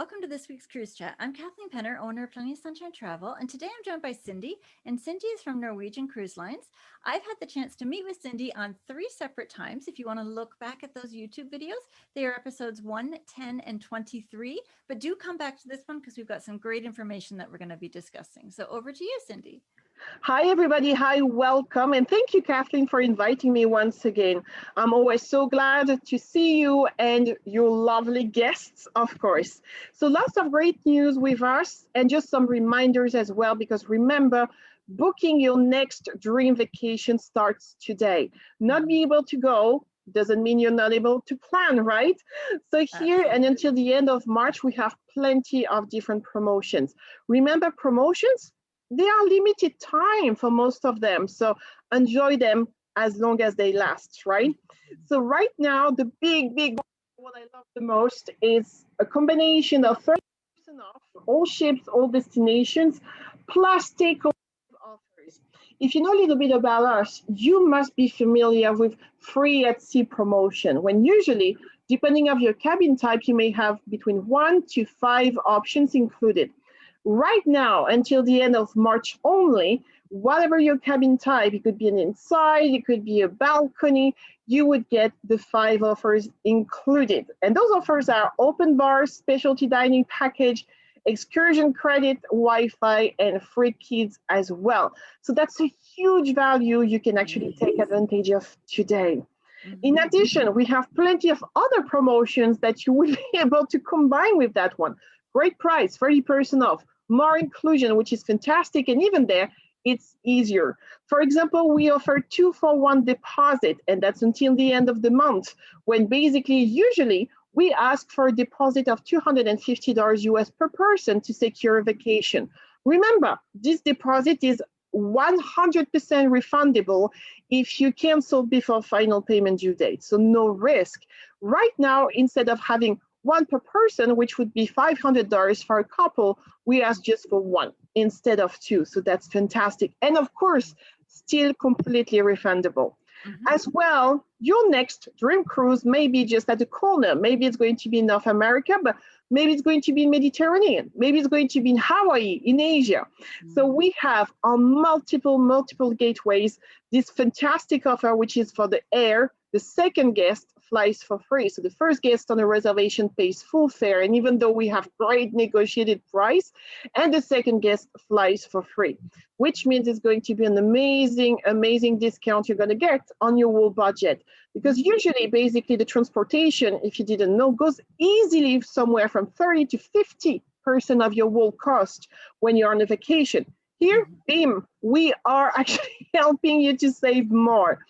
welcome to this week's Cruise Chat. I'm Kathleen Penner, owner of Plenty of Sunshine Travel, and today I'm joined by Cindy, and Cindy is from Norwegian Cruise Lines. I've had the chance to meet with Cindy on 3 separate times. If you want to look back at those YouTube videos, they are episodes 1, 10, and 23, but do come back to this one because we've got some great information that we're going to be discussing. So over to you, Cindy. Hi, everybody. Hi, welcome. And thank you, Kathleen, for inviting me once again. I'm always so glad to see you and your lovely guests, of course. So lots of great news with us and just some reminders as well, because remember, booking your next dream vacation starts today. Not be able to go doesn't mean you're not able to plan, right? So here and until the end of March, we have plenty of different promotions. Remember, promotions, they are limited time for most of them, so enjoy them as long as they last, right? So right now, the big what I love the most is a combination of 30% off all ships, all destinations, plus takeover offers. If you know a little bit about us, you must be familiar with free at sea promotion, when usually, depending on your cabin type, you may have between 1 to 5 options included. Right now, until the end of March only, whatever your cabin type, it could be an inside, it could be a balcony, you would get the 5 offers included. And those offers are open bar, specialty dining package, excursion credit, Wi-Fi, and free kids as well. So that's a huge value you can actually take advantage of today. In addition, we have plenty of other promotions that you will be able to combine with that one. Great price, 30% off, more inclusion, which is fantastic. And even there, it's easier. For example, we offer 2-for-1 deposit, and that's until the end of the month, when basically, usually, we ask for a deposit of $250 US per person to secure a vacation. Remember, this deposit is 100% refundable if you cancel before final payment due date, so no risk. Right now, instead of having 1 per person, which would be $500 for a couple, we ask just for 1 instead of 2. So that's fantastic. And of course, still completely refundable. As well, your next dream cruise may be just at the corner. Maybe it's going to be in North America, but maybe it's going to be in Mediterranean. Maybe it's going to be in Hawaii, in Asia. So we have on multiple gateways this fantastic offer, which is for the air. The second guest flies for free. So the first guest on a reservation pays full fare, and even though we have great negotiated price, and the second guest flies for free, which means it's going to be an amazing discount you're going to get on your whole budget. Because usually, basically, the transportation, if you didn't know, goes easily somewhere from 30 to 50% of your whole cost when you're on a vacation. Here, BIM, we are actually helping you to save more.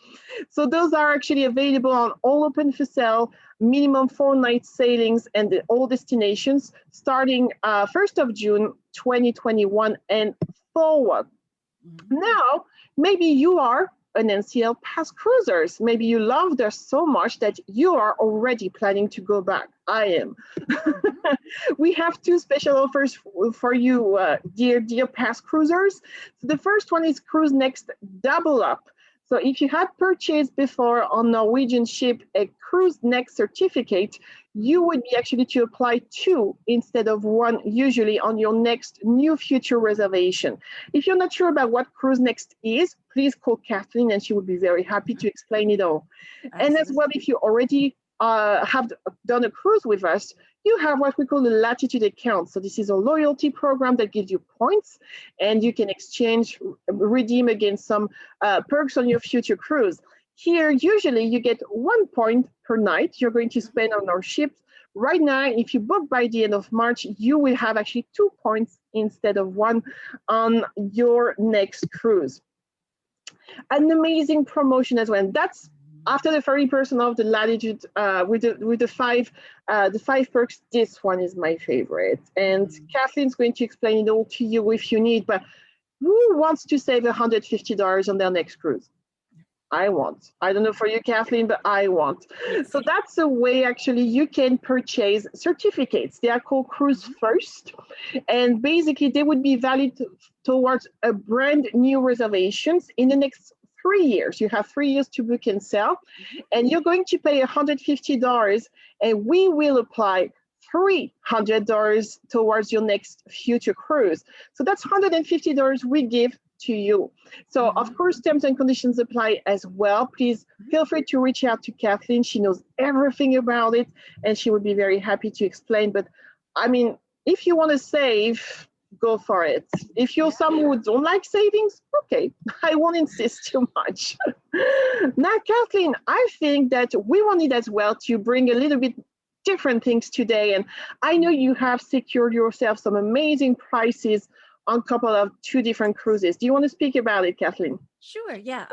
So those are actually available on all open for sale, minimum 4-night sailings and all destinations starting 1st of June, 2021 and forward. Now, maybe you are an NCL past cruisers. Maybe you loved us so much that you are already planning to go back. I am. We have 2 special offers for you, dear past cruisers. So the first one is Cruise Next Double Up. So if you had purchased before on Norwegian ship a Cruise Next certificate, you would be actually to apply 2 instead of 1 usually on your next new future reservation. If you're not sure about what Cruise Next is, please call Kathleen and she would be very happy to explain it all. Absolutely. And as well, if you already have done a cruise with us, you have what we call the Latitude account. So this is a loyalty program that gives you points and you can exchange, redeem against some perks on your future cruise. Here, usually you get 1 point per night you're going to spend on our ships. Right now, if you book by the end of March, you will have actually 2 points instead of 1 on your next cruise. An amazing promotion as well. And that's after the 30% off the Latitude with the 5 perks. This one is my favorite, and Kathleen's going to explain it all to you if you need. But who wants to save $150 on their next cruise? I want. I don't know for you, Kathleen, but I want. So that's a way actually you can purchase certificates. They are called Cruise First, and basically they would be valid towards a brand new reservations in the next 3 years. You have 3 years to book and sell, and you're going to pay $150, and we will apply $300 towards your next future cruise. So that's $150 we give to you. So of course, terms and conditions apply as well. Please feel free to reach out to Kathleen. She knows everything about it and she would be very happy to explain. But I mean, if you want to save, go for it. If you're someone who don't like savings, okay, I won't insist too much. Now, Kathleen, I think that we wanted as well to bring a little bit different things today. And I know you have secured yourself some amazing prices on a couple of 2 different cruises. Do you want to speak about it, Kathleen? Sure. Yeah.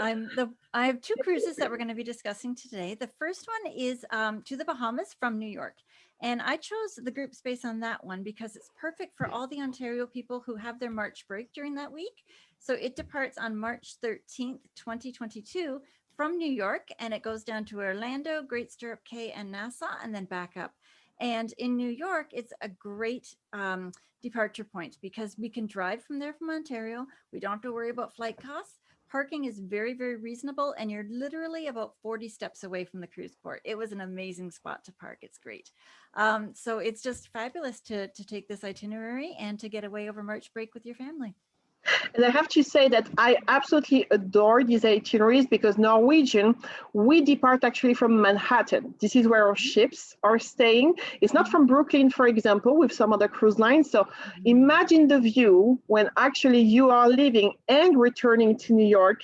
I have 2 cruises that we're going to be discussing today. The first one is to the Bahamas from New York. And I chose the group space on that one because it's perfect for all the Ontario people who have their March break during that week. So it departs on March 13th, 2022 from New York, and it goes down to Orlando, Great Stirrup Cay, and Nassau, and then back up. And in New York, it's a great departure point because we can drive from there from Ontario. We don't have to worry about flight costs. Parking is very, very reasonable, and you're literally about 40 steps away from the cruise port. It was an amazing spot to park. It's great. So it's just fabulous to take this itinerary and to get away over March break with your family. And I have to say that I absolutely adore these itineraries because Norwegian, we depart actually from Manhattan. This is where our ships are staying. It's not from Brooklyn, for example, with some other cruise lines. So imagine the view when actually you are leaving and returning to New York.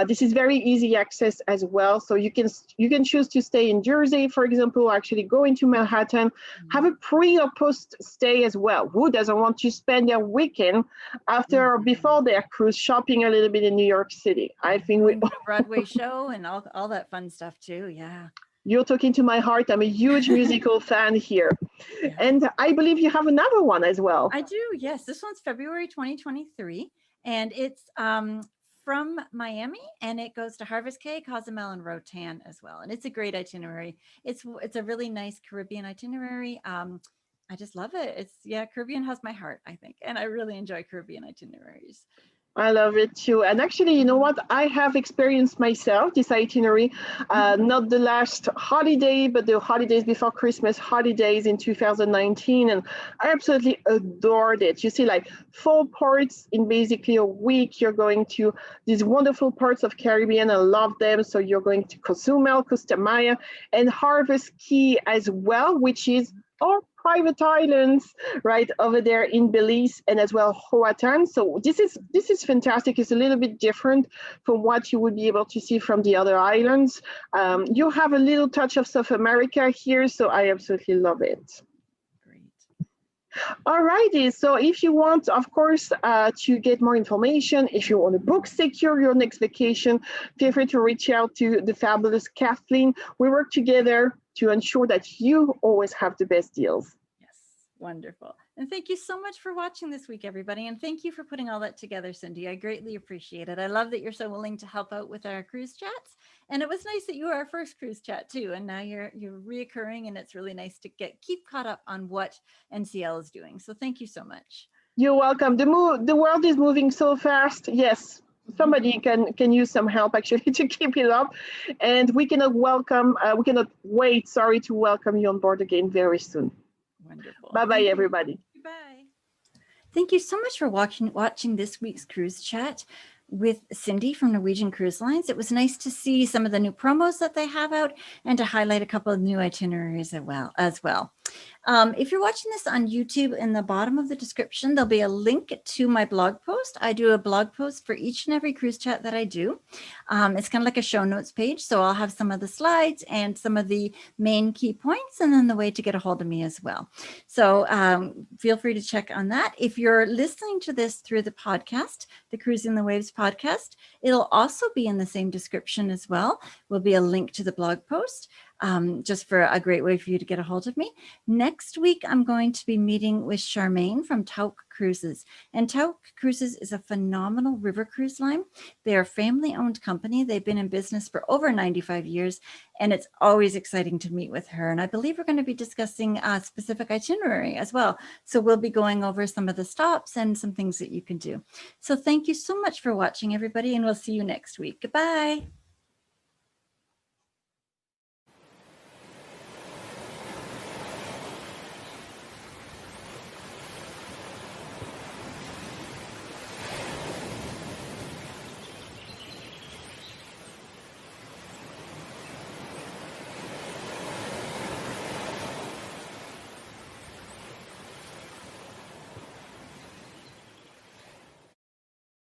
This is very easy access as well. So you can choose to stay in Jersey, for example, or actually go into Manhattan, have a pre or post stay as well. Who doesn't want to spend their weekend after or before their cruise shopping a little bit in New York City? I think we Broadway show and all that fun stuff too. Yeah. You're talking to my heart. I'm a huge musical fan here. Yeah. And I believe you have another one as well. I do. Yes. This one's February 2023 and it's from Miami and it goes to Harvest Cay, Cozumel, and Roatan as well. And it's a great itinerary. It's a really nice Caribbean itinerary. I just love it. Caribbean has my heart, I think. And I really enjoy Caribbean itineraries. I love it too. And actually, you know what? I have experienced myself this itinerary, not the last holiday, but the holidays before Christmas, holidays in 2019. And I absolutely adored it. You see like 4 ports in basically a week. You're going to these wonderful parts of Caribbean. I love them. So you're going to Cozumel, Costa Maya, and Harvest Cay as well, which is our private islands right over there in Belize and as well Roatan. So this is fantastic. It's a little bit different from what you would be able to see from the other islands. You have a little touch of South America here, so I absolutely love it. All righty, so if you want, of course, to get more information, if you want to book, secure your next vacation, feel free to reach out to the fabulous Kathleen. We work together to ensure that you always have the best deals. Yes, wonderful. And thank you so much for watching this week, everybody. And thank you for putting all that together, Cindy. I greatly appreciate it. I love that you're so willing to help out with our cruise chats. And it was nice that you were our first cruise chat too. And now you're reoccurring, and it's really nice to keep caught up on what NCL is doing. So thank you so much. You're welcome. The world is moving so fast. Yes. Somebody can use some help actually to keep it up, and we cannot wait to welcome you on board again very soon. Wonderful. Bye everybody. Bye. Thank you so much for watching this week's cruise chat with Cindy from Norwegian Cruise Lines. It was nice to see some of the new promos that they have out and to highlight a couple of new itineraries as well. If you're watching this on YouTube, in the bottom of the description, there'll be a link to my blog post. I do a blog post for each and every cruise chat that I do. It's kind of like a show notes page. So I'll have some of the slides and some of the main key points, and then the way to get a hold of me as well. So feel free to check on that. If you're listening to this through the podcast, the Cruising the Waves podcast, it'll also be in the same description as well. Will be a link to the blog post. Just for a great way for you to get a hold of me. Next week, I'm going to be meeting with Charmaine from Tauk Cruises. And Tauk Cruises is a phenomenal river cruise line. They are a family-owned company. They've been in business for over 95 years, and it's always exciting to meet with her. And I believe we're going to be discussing a specific itinerary as well. So we'll be going over some of the stops and some things that you can do. So thank you so much for watching, everybody, and we'll see you next week. Goodbye.